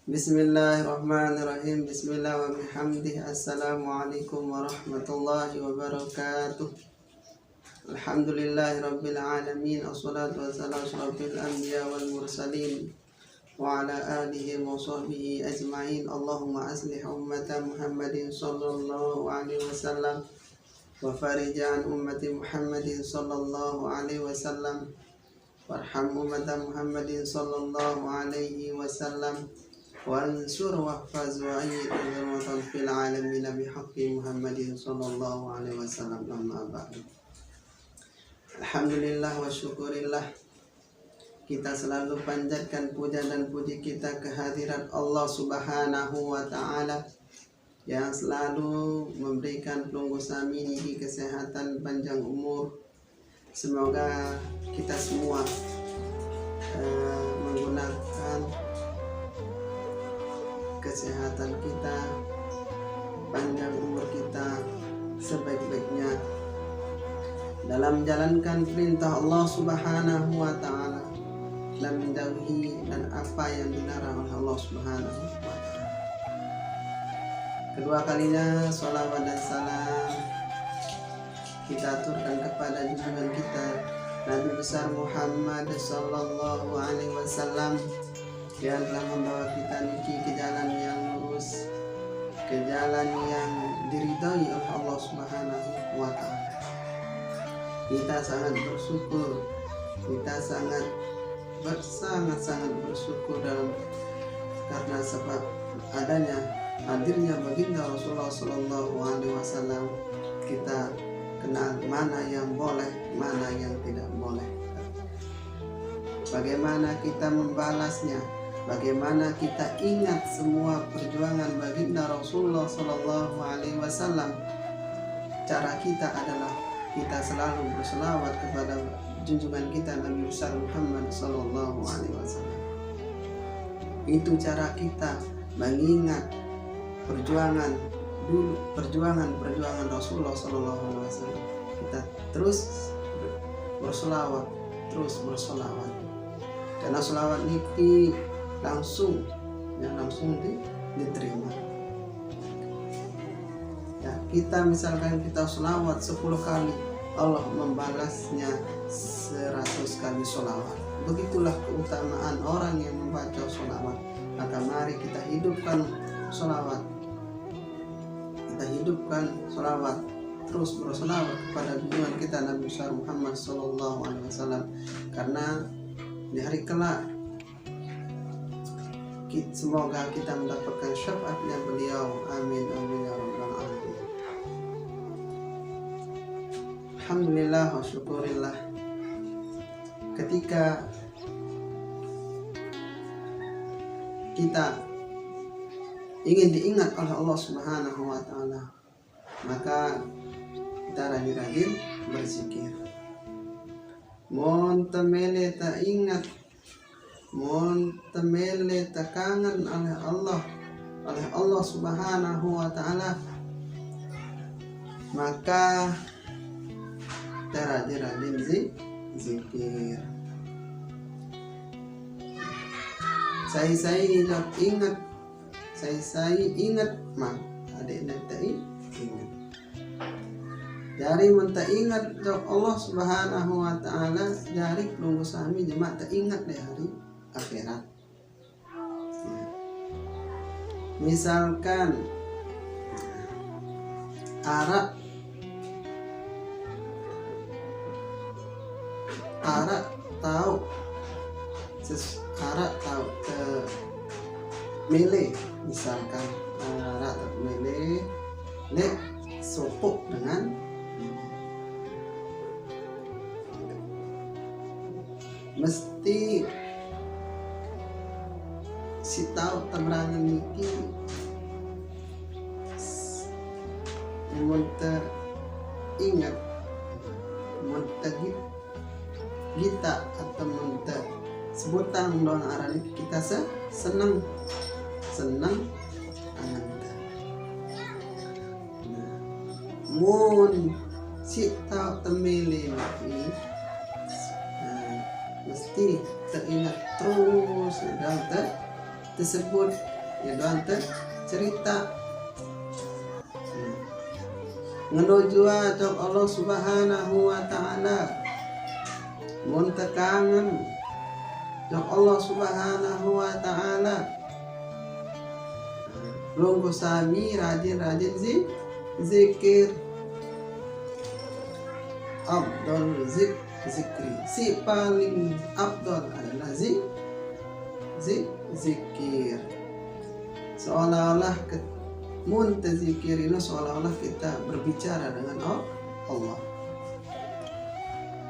Bismillahirrahmanirrahim. Bismillah wa bihamdih. Assalamualaikum warahmatullahi wabarakatuh. Alhamdulillahi rabbil alamin. Assalatu wassalamu asyrafil anbiya wal mursalin wa ala alihi wa sahbihi ajma'in. Allahumma aslih ummata Muhammadin sallallahu alaihi wasallam wa farij an ummati Muhammadin sallallahu alaihi wasallam warham ummata Muhammadin sallallahu alaihi wasallam wansur wahfaz wa ayyid hurmatan fil alamin bihaqqi Muhammadin sallallahu alaihi wasallam. Amma ba'du. Alhamdulillah wa syukurillah, kita selalu panjatkan puja dan puji kita kehadirat Allah Subhanahu wa ta'ala yang selalu memberikan pelunggu sami ini kesehatan panjang umur. Semoga kita semua menggunakan kesehatan kita, panjang umur kita sebaik-baiknya dalam menjalankan perintah Allah Subhanahu wa ta'ala dan menjauhi dan apa yang dilarang oleh Allah Subhanahu wa ta'ala. Kedua kalinya sholawat dan salam kita aturkan kepada junjungan kita Nabi besar Muhammad sallallahu alaihi wasallam yang telah membawa kita niki ke jalan yang lurus, ke jalan yang diridhai oleh Allah Subhanahu wa ta'ala. Kita sangat bersyukur, kita sangat bersyukur karena sebab adanya hadirnya baginda Rasulullah sallallahu alaihi wasallam. Kita kenal mana yang boleh, mana yang tidak boleh, bagaimana kita membalasnya, bagaimana kita ingat semua perjuangan baginda Rasulullah sallallahu alaihi wasallam. Cara kita adalah kita selalu berselawat kepada junjungan kita Nabi besar Muhammad sallallahu alaihi wasallam. Itu cara kita mengingat perjuangan Rasulullah sallallahu alaihi wasallam. Kita terus berselawat, karena selawat ini langsung diterima. Ya, kita misalkan kita selawat 10 kali, Allah membalasnya 100 kali selawat. Begitulah keutamaan orang yang membaca selawat. Maka mari kita hidupkan selawat. Terus berselawat kepada junjungan kita Nabi besar Muhammad sallallahu alaihi wasallam, karena di hari kelak semoga kita mendapatkan syafaatnya beliau. Amin amin ya rabbal alamin. Alhamdulillah wa syukurillah, ketika kita ingin diingat oleh Allah Subhanahu wa ta'ala, maka kita rajin-rajin berzikir. Mon temele tak ingat, mon temele tak kangen oleh Allah Subhanahu wa ta'ala, maka kita rajin-rajin zikir. Saya ingat mak adik nanti ingat. Dari minta ingat Allah Subhanahu wa ta'ala, dari pelunggu sami jemaah tak ingat di hari akhirat. Misalkan arak tahu ke mele, misalkan arak mele lek sopok dengan mesti si tahu temerangan niki munta ingat munta kita atau munta sebutan doang arah ini kita senang ananda. Mun si tahu temele ini mesti teringat terus dan tersebut ya doang teh cerita menuju ajak Allah Subhanahu wa taala mun tekangen jok Allah Subhanahu wa taala lungguh sami rajin-rajin zikir afdal zikri, si paling afdal adalah zikir. Seolah-olah muntazikir ini seolah-olah kita berbicara dengan Allah.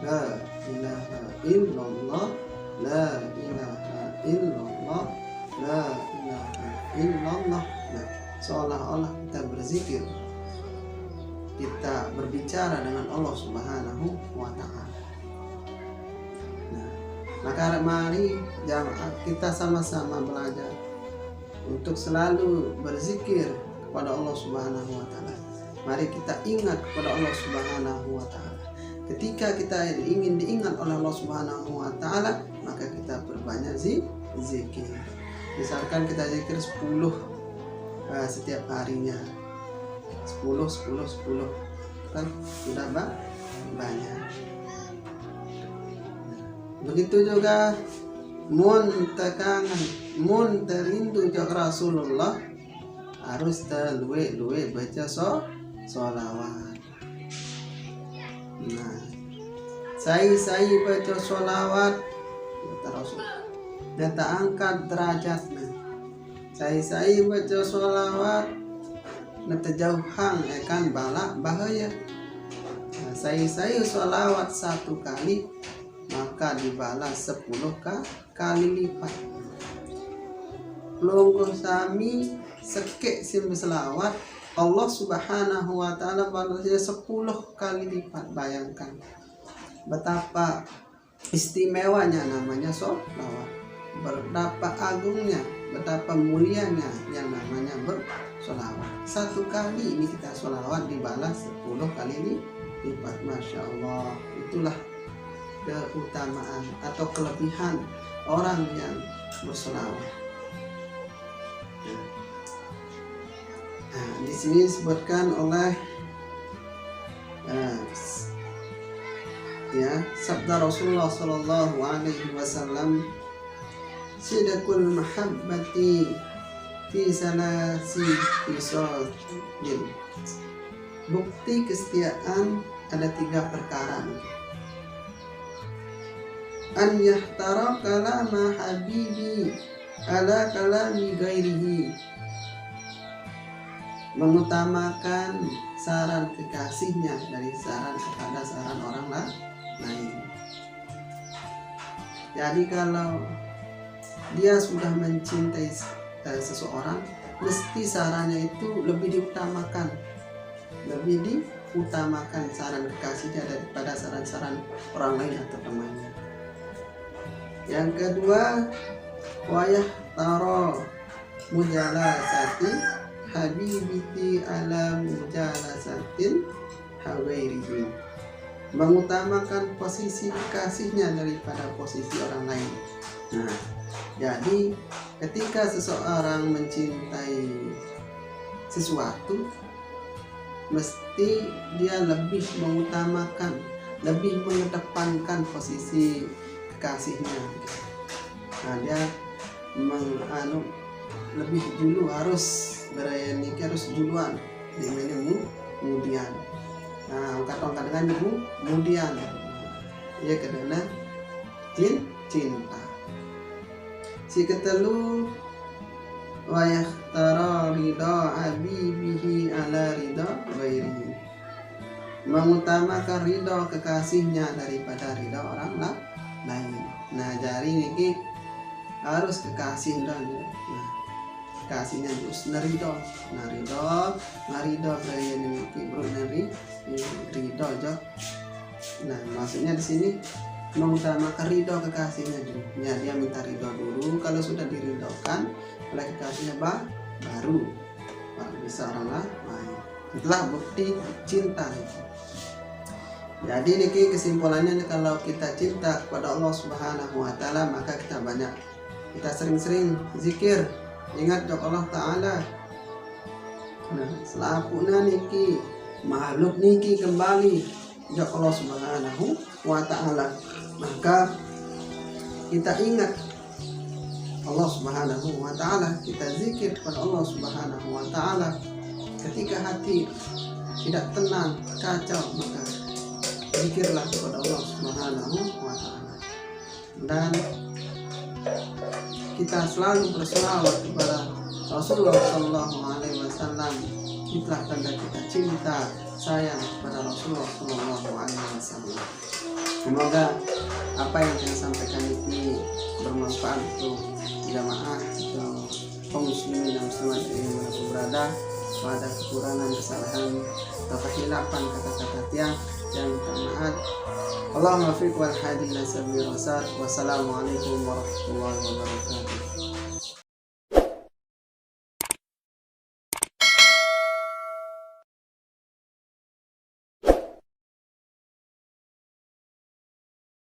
La ilaha illallah, la ilaha illallah, la ilaha illallah. Nah, seolah-olah kita berzikir, kita berbicara dengan Allah Subhanahu wa ta'ala. Nah, maka mari jamaah kita sama-sama belajar untuk selalu berzikir kepada Allah Subhanahu wa ta'ala. Mari kita ingat kepada Allah Subhanahu wa ta'ala. Ketika kita ingin diingat oleh Allah Subhanahu wa ta'ala, maka kita perbanyak zikir. Misalkan kita zikir 10 setiap harinya, 10 kan sudah banyak. Begitu juga mun tekangan, mun terindu jak Rasulullah, harus terluwe baca sholawat. Nah, saya baca sholawat kata Rasul, dan tak angkat derajatnya. Saya baca sholawat nanti jauhan akan balak bahaya. Nah, saya sholawat 1 kali maka dibalas 10 kali lipat. Lungguh sami sekek sim selawat, Allah Subhanahu wa ta'ala balasnya 10 kali lipat. Bayangkan betapa istimewanya namanya sholawat, betapa agungnya, betapa mulianya yang namanya bersolawat. 1 kali ini kita solawat dibalas 10 kali lipat. Masya Allah. Itulah keutamaan atau kelebihan orang yang bersolawat. Nah, di sini disebutkan oleh sabda Rasulullah Sallallahu Alaihi Wasallam, sidaqul mahabbati fi salasi fisadin. Bukti kesetiaan ada 3 perkara. An yahtara kalama habibi ala kalami gairihi, mengutamakan saran kekasihnya dari saran kepada saran orang lain. Jadi kalau dia sudah mencintai seseorang, mesti sarannya itu lebih diutamakan saran kekasihnya daripada saran-saran orang lain atau temannya. Yang kedua, wayah taro mujalasati habibiti ala mujalasatin hawairihi, mengutamakan posisi kasihnya daripada posisi orang lain. Nah, jadi ketika seseorang mencintai sesuatu, mesti dia lebih mengutamakan, lebih mengedepankan posisi kekasihnya. Nah, dia lebih dulu harus bernikah, harus duluan dengan kemudian. Nah, kata dengan kemudian ya karena cinta. Si ketelu wayah tara ridha habibihi ala ridha ghairihi, mengutamakan ridha kekasihnya daripada ridha orang lain. Nah, jadi ini harus kekasih dan kasihnya terus narido beraya ini bro ridho jok. Nah, maksudnya di sini mengutamakan ridho kekasihnya dulu. Ya, dia minta ridho dulu. Kalau sudah diridhokan oleh kekasihnya baru bisa orang lain. Itulah bukti cinta. Jadi ini kesimpulannya, kalau kita cinta kepada Allah Subhanahu wa ta'ala, maka kita sering-sering zikir ingat jok Allah Ta'ala. Nah, selapuna niki makhluk niki kembali jok Allah Subhanahu wa Ta'ala, maka kita ingat Allah Subhanahu wa Ta'ala, kita zikir kepada Allah Subhanahu wa Ta'ala. Ketika hati tidak tenang, kacau, maka zikirlah kepada Allah Subhanahu wa Ta'ala. Dan kita selalu berselawat kepada Rasulullah Sallallahu Alaihi Wasallam. Itulah tanda kita cinta sayang kepada Rasulullah Sallallahu Alaihi Wasallam. Semoga apa yang saya sampaikan ini bermanfaat untuk jamaah atau kaum muslimin dan muslimat yang berada. Pada kekurangan, kesalahan atau kehilapan kata-kata tiang yang minta maaf. Allahumma fiq wal hadi ila sabil rasad. Wassalamualaikum warahmatullahi wabarakatuh.